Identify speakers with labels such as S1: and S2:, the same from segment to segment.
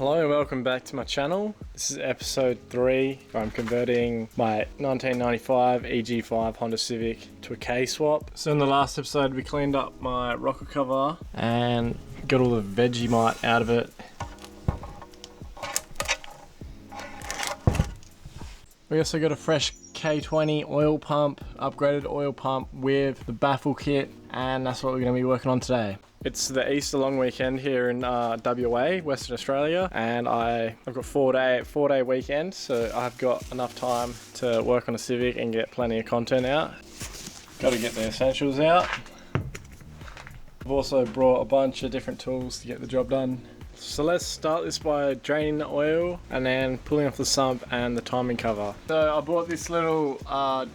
S1: Hello and welcome back to my channel. This is episode 3 where I'm converting my 1995 EG5 Honda Civic to a K swap. So in the last episode we cleaned up my rocker cover and got all the Vegemite out of it. We also got a fresh K20 oil pump, upgraded oil pump with the baffle kit, and that's what we're going to be working on today. It's the Easter long weekend here in WA, Western Australia, and I've got four day weekend, so I've got enough time to work on a Civic and get plenty of content out. Got to get the essentials out. I've also brought a bunch of different tools to get the job done. So let's start this by draining the oil and then pulling off the sump and the timing cover. So I bought this little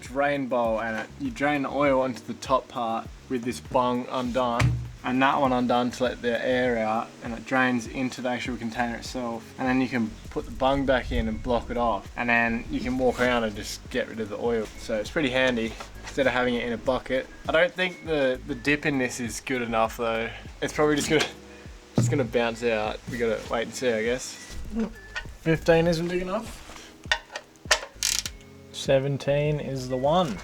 S1: drain bowl, and you drain the oil onto the top part with this bung undone and that one undone to let the air out, and it drains into the actual container itself, and then you can put the bung back in and block it off, and then you can walk around and just get rid of the oil. So it's pretty handy instead of having it in a bucket. I don't think the dip in this is good enough though. It's probably just gonna bounce out. We gotta wait and see, I guess. 15 isn't big enough. 17 is the one.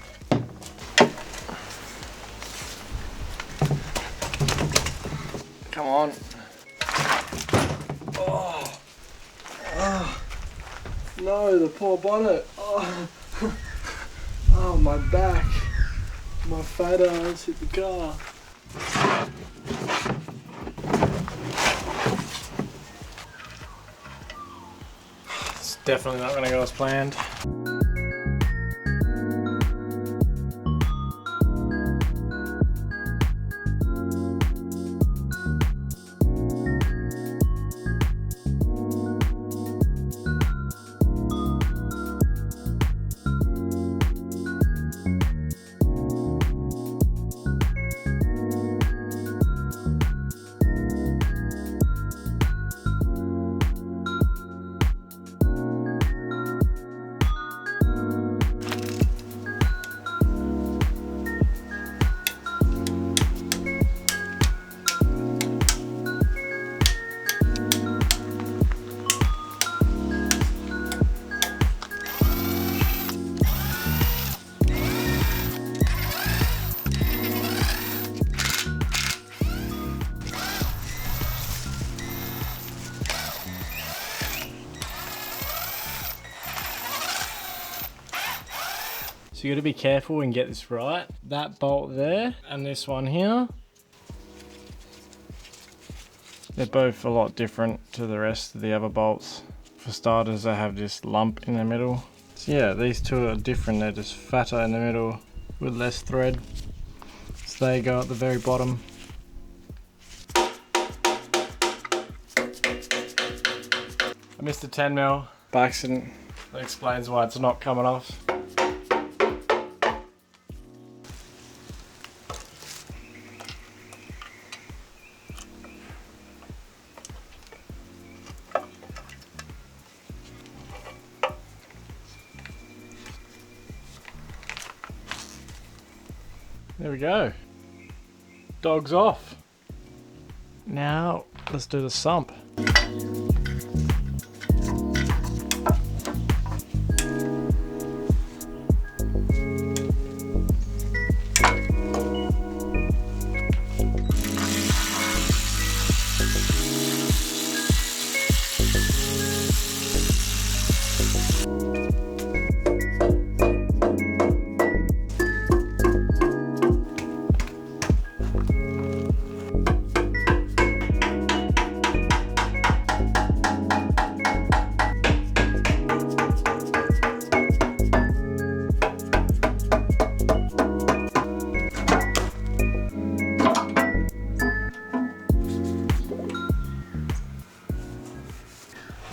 S1: Come on. Oh. Oh. No, the poor bonnet. Oh. Oh, my back. My fat ass hit the car. It's definitely not going to go as planned. So you got to be careful and get this right. That bolt there and this one here, they're both a lot different to the rest of the other bolts. For starters, they have this lump in the middle. So yeah, these two are different. They're just fatter in the middle with less thread. So they go at the very bottom. I missed a 10mm by accident. That explains why it's not coming off. There we go. Dog's off. Now let's do the sump.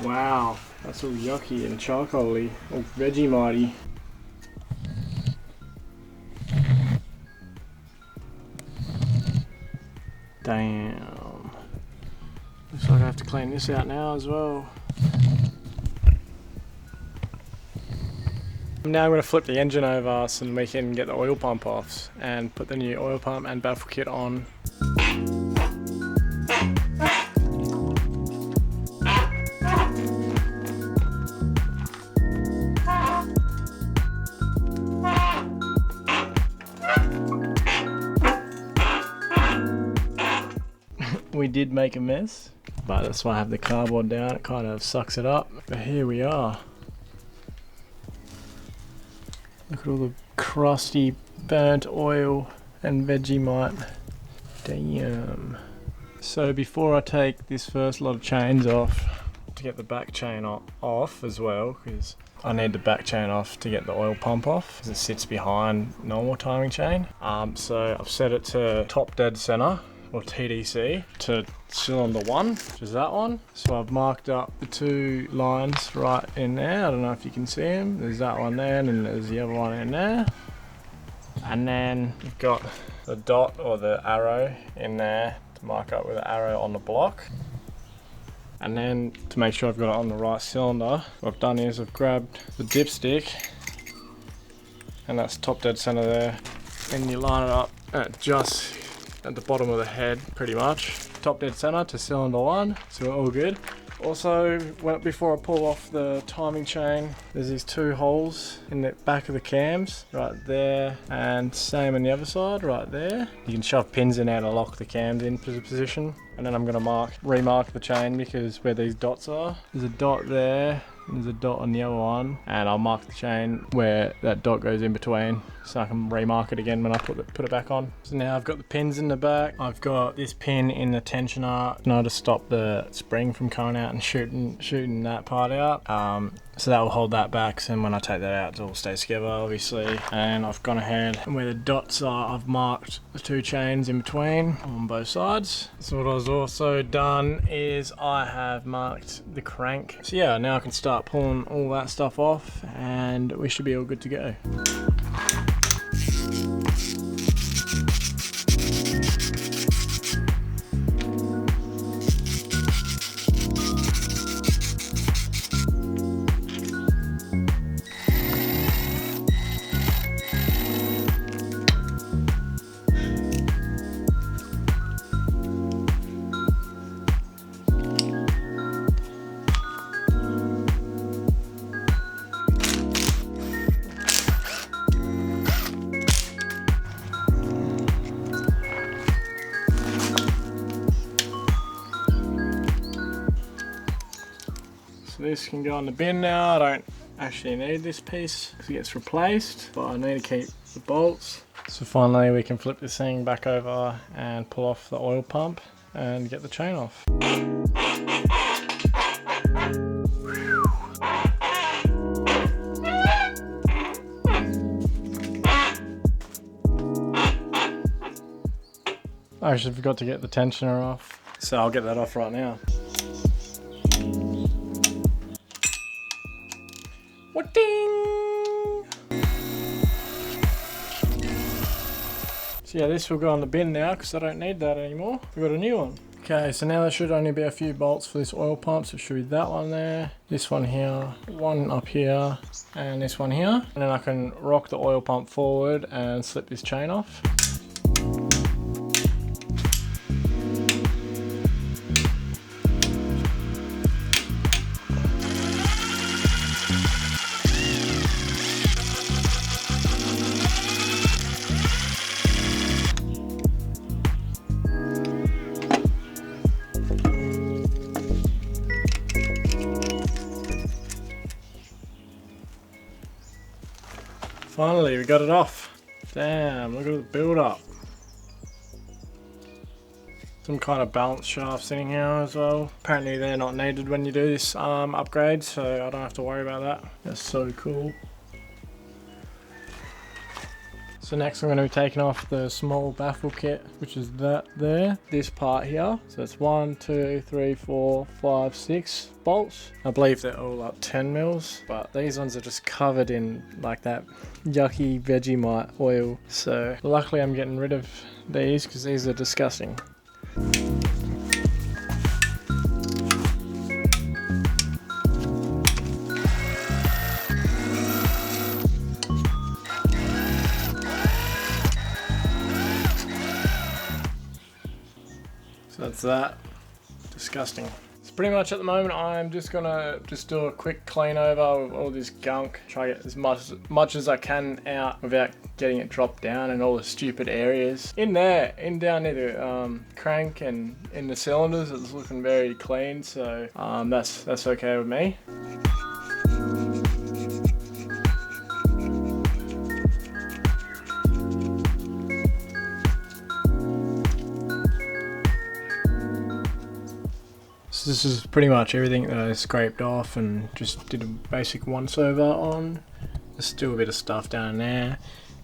S1: Wow, that's all yucky and charcoaly, all Vegemite-y. Damn. Looks like I have to clean this out now as well. Now I'm going to flip the engine over so we can get the oil pump off and put the new oil pump and baffle kit on. we did make a mess, but that's why I have the cardboard down. It kind of sucks it up. But here we are. Look at all the crusty burnt oil and Vegemite. Damn. So before I take this first lot of chains off, to get the back chain off as well, because I need the back chain off to get the oil pump off, because it sits behind normal timing chain. So I've set it to top dead center, or TDC, to cylinder 1, which is that one. So I've marked up the 2 lines right in there. I don't know if you can see them. There's that one there, and there's the other one in there. And then you've got the dot or the arrow in there to mark up with the arrow on the block. And then to make sure I've got it on the right cylinder, what I've done is I've grabbed the dipstick, and that's top dead center there. And you line it up at just at the bottom of the head, pretty much. Top dead center to cylinder 1, so we're all good. Also, before I pull off the timing chain, there's these 2 holes in the back of the cams, right there, and same on the other side, right there. You can shove pins in there to lock the cams into position. And then I'm gonna remark the chain, because where these dots are, there's a dot there, and there's a dot on the other one, and I'll mark the chain where that dot goes in between, so I can remark it again when I put it back on. So now I've got the pins in the back. I've got this pin in the tensioner, to stop the spring from coming out and shooting that part out. So that will hold that back, so when I take that out, it all stays together, obviously. And I've gone ahead, and where the dots are, I've marked the 2 chains in between on both sides. So what I've also done is I have marked the crank. So yeah, now I can start pulling all that stuff off, and we should be all good to go. So this can go in the bin now. I don't actually need this piece because it gets replaced, but I need to keep the bolts. So finally we can flip this thing back over and pull off the oil pump and get the chain off. I actually forgot to get the tensioner off, so I'll get that off right now. Ding! So yeah, this will go in the bin now because I don't need that anymore. We've got a new one. Okay, so now there should only be a few bolts for this oil pump. So it should be that one there, this one here, one up here, and this one here. And then I can rock the oil pump forward and slip this chain off. Finally, we got it off. Damn, look at the build up. Some kind of balance shaft sitting here as well. Apparently they're not needed when you do this upgrade, so I don't have to worry about that. That's so cool. So next I'm going to be taking off the small baffle kit, which is that there, this part here. So it's 1, 2, 3, 4, 5, 6 bolts. I believe they're all up 10 mils, but these ones are just covered in like that yucky Vegemite oil. So luckily I'm getting rid of these because these are disgusting. So that's that. Disgusting. It's pretty much at the moment I'm just gonna do a quick clean over with all this gunk, try to get as much as I can out without getting it dropped down and all the stupid areas. In down near the crank and in the cylinders, it's looking very clean, so that's okay with me. So this is pretty much everything that I scraped off and just did a basic once over on. There's still a bit of stuff down there,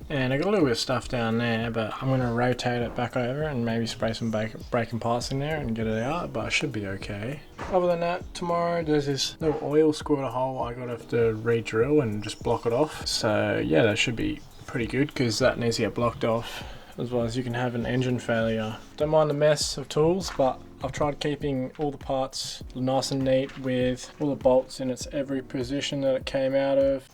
S1: and I got a little bit of stuff down there, but I'm going to rotate it back over and maybe spray some braking parts in there and get it out, but I should be okay. Other than that, tomorrow there's this little oil squirter hole I got to have to re-drill and just block it off. So yeah, that should be pretty good because that needs to get blocked off, as well as you can have an engine failure. Don't mind the mess of tools, but I've tried keeping all the parts nice and neat with all the bolts in its every position that it came out of.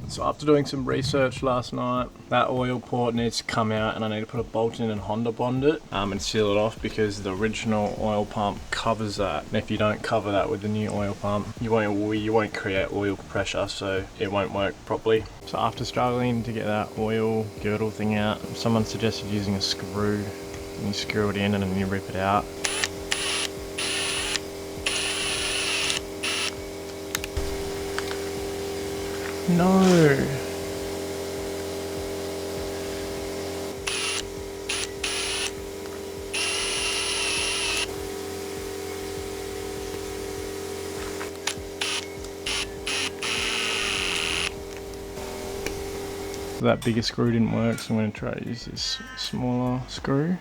S1: So after doing some research last night, that oil port needs to come out and I need to put a bolt in and Honda bond it and seal it off, because the original oil pump covers that. And if you don't cover that with the new oil pump, you won't create oil pressure, so it won't work properly. So after struggling to get that oil girdle thing out, someone suggested using a screw. And you screw it in and then you rip it out. No. So that bigger screw didn't work, so I'm going to try to use this smaller screw.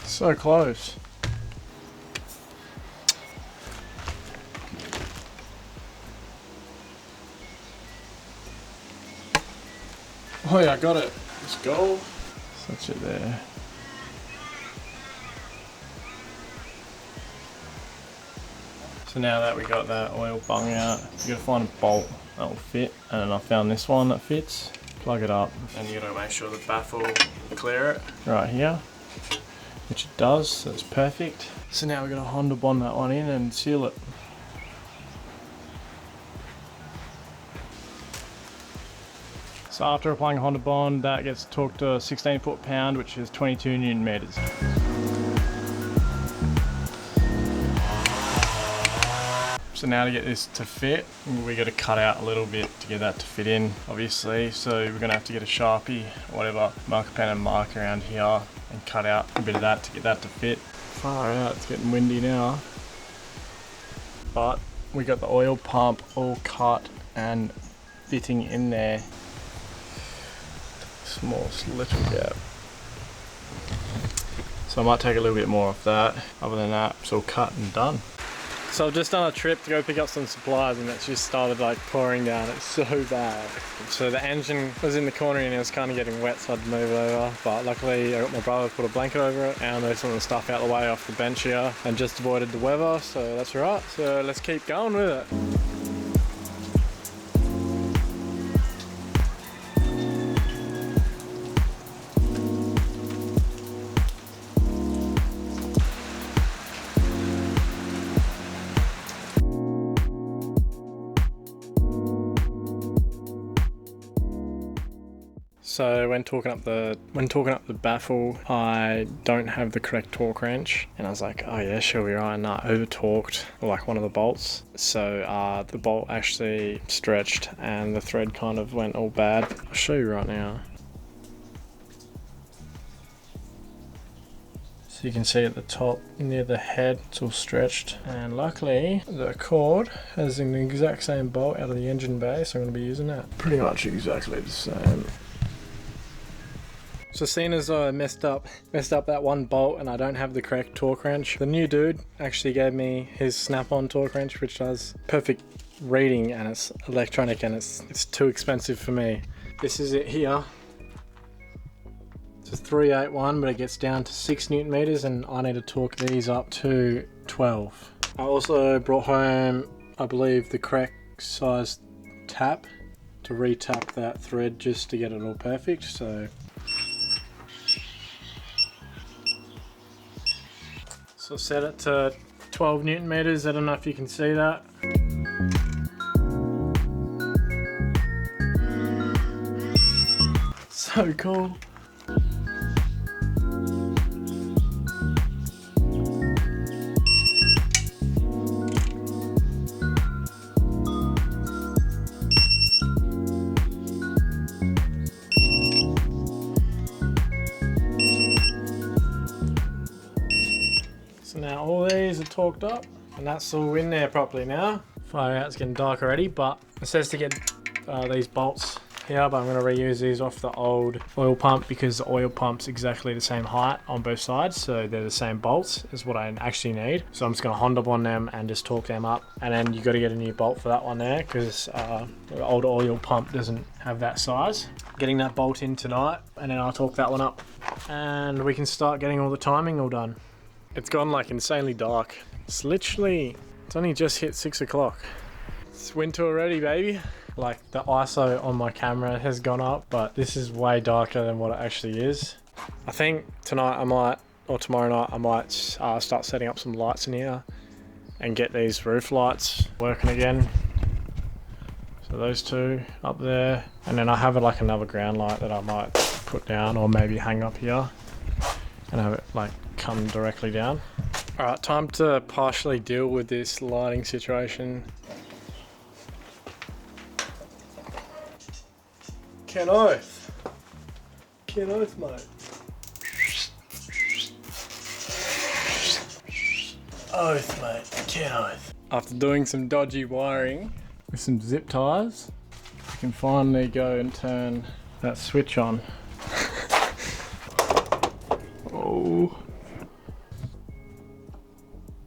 S1: So close. Oh yeah, I got it. Let's go. That's it there. So now that we got that oil bung out, you gotta find a bolt that will fit, and then I found this one that fits. Plug it up, and you gotta make sure the baffle will clear it right here, which it does, so it's perfect. So now we're gonna Honda bond that one in and seal it. So after applying Honda bond, that gets torqued to 16 foot-pound, which is 22 Newton meters. So now to get this to fit, we got to cut out a little bit to get that to fit in, obviously. So we're gonna have to get a Sharpie, or whatever, marker pen, and mark around here and cut out a bit of that to get that to fit. Far out, it's getting windy now. But we got the oil pump all cut and fitting in there. Small little gap. So I might take a little bit more off that. Other than that, it's all cut and done. So I've just done a trip to go pick up some supplies, and it's just started like pouring down. It's so bad. So the engine was in the corner and it was kind of getting wet, so I'd move it over. But luckily I got my brother to put a blanket over it, and I moved some of the stuff out of the way off the bench here and just avoided the weather, so that's right. So let's keep going with it. So when talking up the baffle, I don't have the correct torque wrench, and I was like, oh yeah, she'll be right. And I over torqued like one of the bolts, so the bolt actually stretched and the thread kind of went all bad. I'll show you right now. So you can see at the top near the head, it's all stretched, and luckily the cord has an exact same bolt out of the engine bay, so I'm going to be using that. Pretty much exactly the same. So seeing as I messed up that one bolt and I don't have the correct torque wrench, the new dude actually gave me his snap-on torque wrench, which does perfect reading, and it's electronic, and it's too expensive for me. This is it here. It's a 381, but it gets down to 6 Newton meters, and I need to torque these up to 12. I also brought home, I believe, the correct size tap to re-tap that thread just to get it all perfect. So So set it to 12 Newton meters. I don't know if you can see that. So cool. So now all these are torqued up and that's all in there properly now. Fire out, it's getting dark already, but it says to get these bolts here, but I'm going to reuse these off the old oil pump because the oil pump's exactly the same height on both sides, so they're the same bolts as what I actually need. So I'm just going to Honda bond them and just torque them up, and then you got to get a new bolt for that one there because the old oil pump doesn't have that size. Getting that bolt in tonight, and then I'll torque that one up and we can start getting all the timing all done. It's gone like insanely dark. It's only just hit 6 o'clock. It's winter already, baby. Like the ISO on my camera has gone up, but this is way darker than what it actually is. I think tonight or tomorrow night I might start setting up some lights in here and get these roof lights working again. So those two up there, and then I have like another ground light that I might put down or maybe hang up here and have it like come directly down. All right, time to partially deal with this lighting situation. Ken Oath, mate. Oath, mate. Ken Oath. After doing some dodgy wiring with some zip ties, you can finally go and turn that switch on. Oh.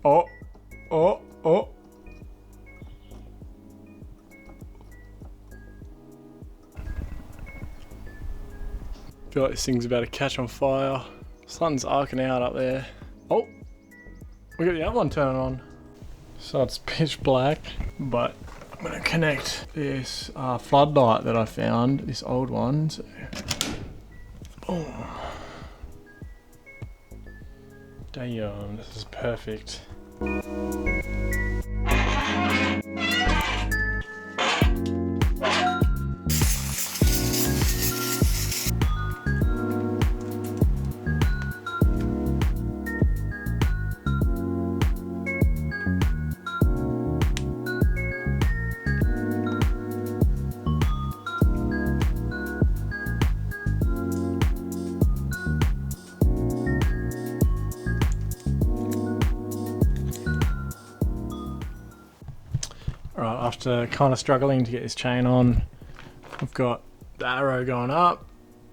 S1: Oh. Oh. Oh. I feel like this thing's about to catch on fire. Sun's arcing out up there. Oh, we got the other one turning on. So it's pitch black, but I'm gonna connect this floodlight that I found, this old one. So, boom. Damn, this is perfect. Right, after kind of struggling to get this chain on, I've got the arrow going up,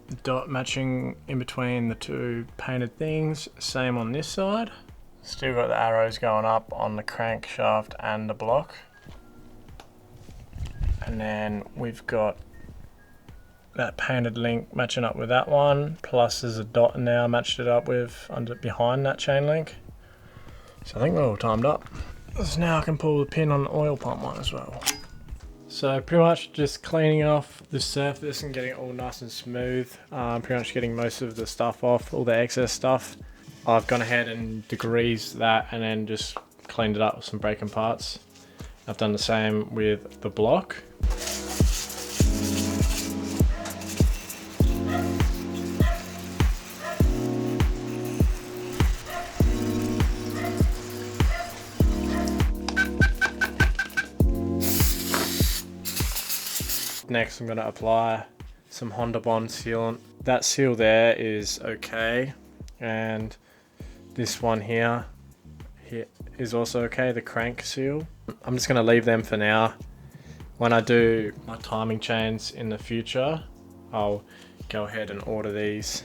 S1: the dot matching in between the two painted things, same on this side. Still got the arrows going up on the crankshaft and the block. And then we've got that painted link matching up with that one, plus there's a dot now matched it up with behind that chain link. So I think we're all timed up. So now I can pull the pin on the oil pump one as well. So pretty much just cleaning off the surface and getting it all nice and smooth. Pretty much getting most of the stuff off, all the excess stuff. I've gone ahead and degreased that and then just cleaned it up with some breaking parts. I've done the same with the block. Next I'm going to apply some Honda Bond sealant. That seal there is okay, and this one here is also okay, the crank seal. I'm just going to leave them for now. When I do my timing chains in the future, I'll go ahead and order these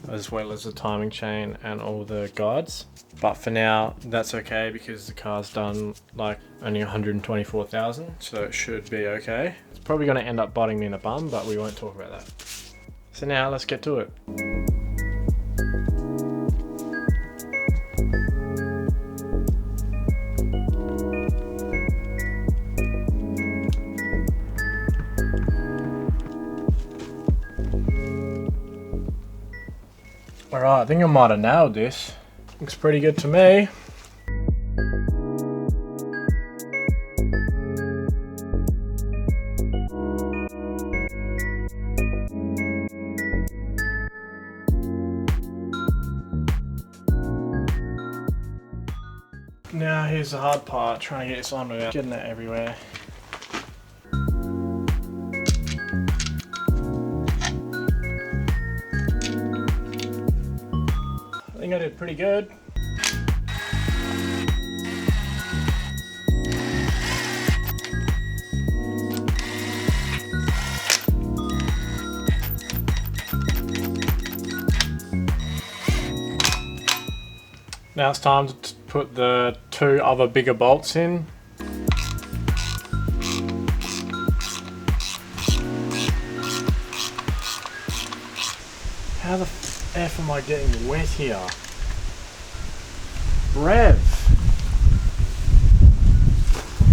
S1: as well as the timing chain and all the guides. But for now, that's okay because the car's done like only 124,000, so it should be okay. It's probably going to end up biting me in the bum, but we won't talk about that. So now let's get to it. Alright, I think I might have nailed this. Looks pretty good to me. Now here's the hard part, trying to get this on without getting it everywhere. I think I did pretty good. Now it's time to put the 2 other bigger bolts in. How the F am I getting wet here? Rev!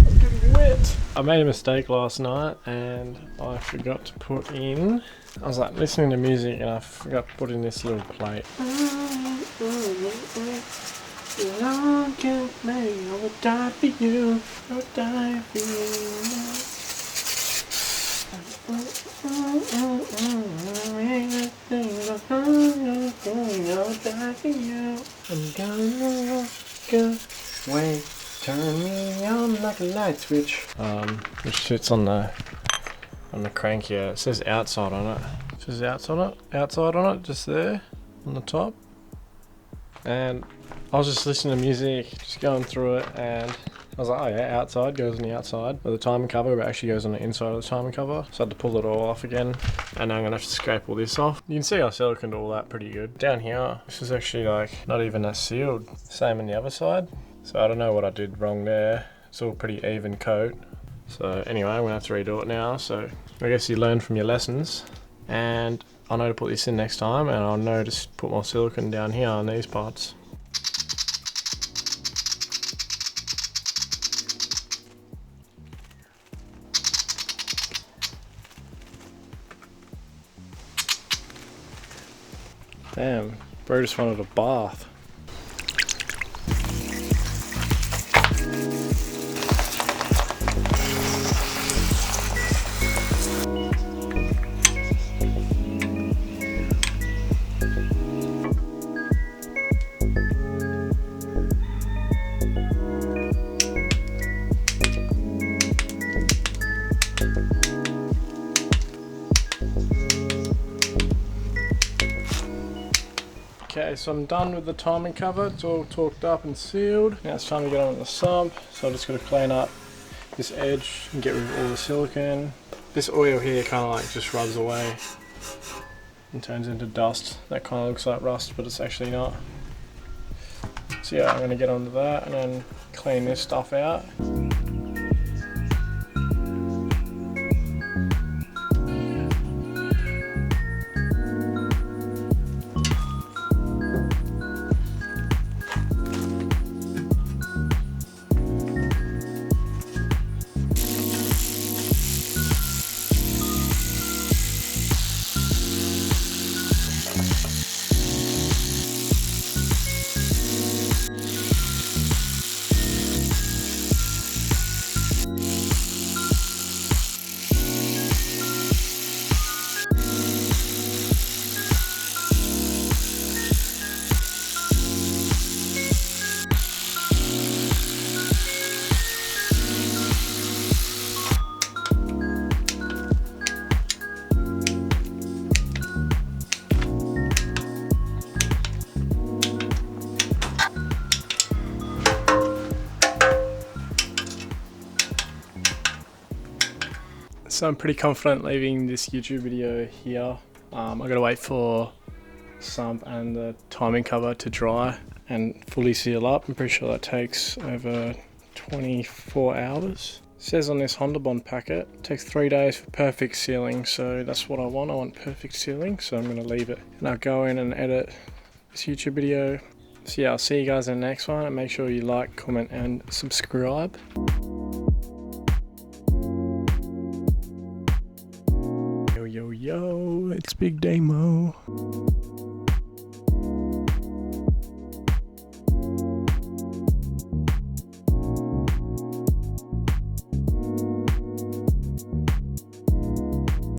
S1: I'm getting wet! I made a mistake last night and I forgot to put in... I was like listening to music and I forgot to put in this little plate. Look at me, I will die for you, I will die for you. I'll die for you. I'm gonna walk away, turn me on like a light switch. Which sits on the crank here. It says outside on it. It says outside on it, just there on the top. And I was just listening to music, just going through it, and I was like, oh yeah, outside goes on the outside of the timing cover, but it actually goes on the inside of the timing cover. So I had to pull it all off again, and now I'm gonna have to scrape all this off. You can see I siliconed all that pretty good. Down here, this is actually like not even that sealed. Same on the other side. So I don't know what I did wrong there. It's all pretty even coat. So anyway, I'm gonna have to redo it now. So I guess you learn from your lessons, and I know to put this in next time, and I'll know to put more silicone down here on these parts. Damn, bro just wanted a bath. Okay, so I'm done with the timing cover. It's all torqued up and sealed. Now it's time to get on with the sump. So I just got to clean up this edge and get rid of all the silicone. This oil here kind of like just rubs away and turns into dust. That kind of looks like rust, but it's actually not. So yeah, I'm going to get onto that and then clean this stuff out. So I'm pretty confident leaving this YouTube video here. I gotta wait for sump and the timing cover to dry and fully seal up. I'm pretty sure that takes over 24 hours. It says on this Honda Bond packet, it takes 3 days for perfect sealing, so that's what I want. I want perfect sealing, so I'm gonna leave it. And I'll go in and edit this YouTube video. So yeah, I'll see you guys in the next one, and make sure you like, comment and subscribe.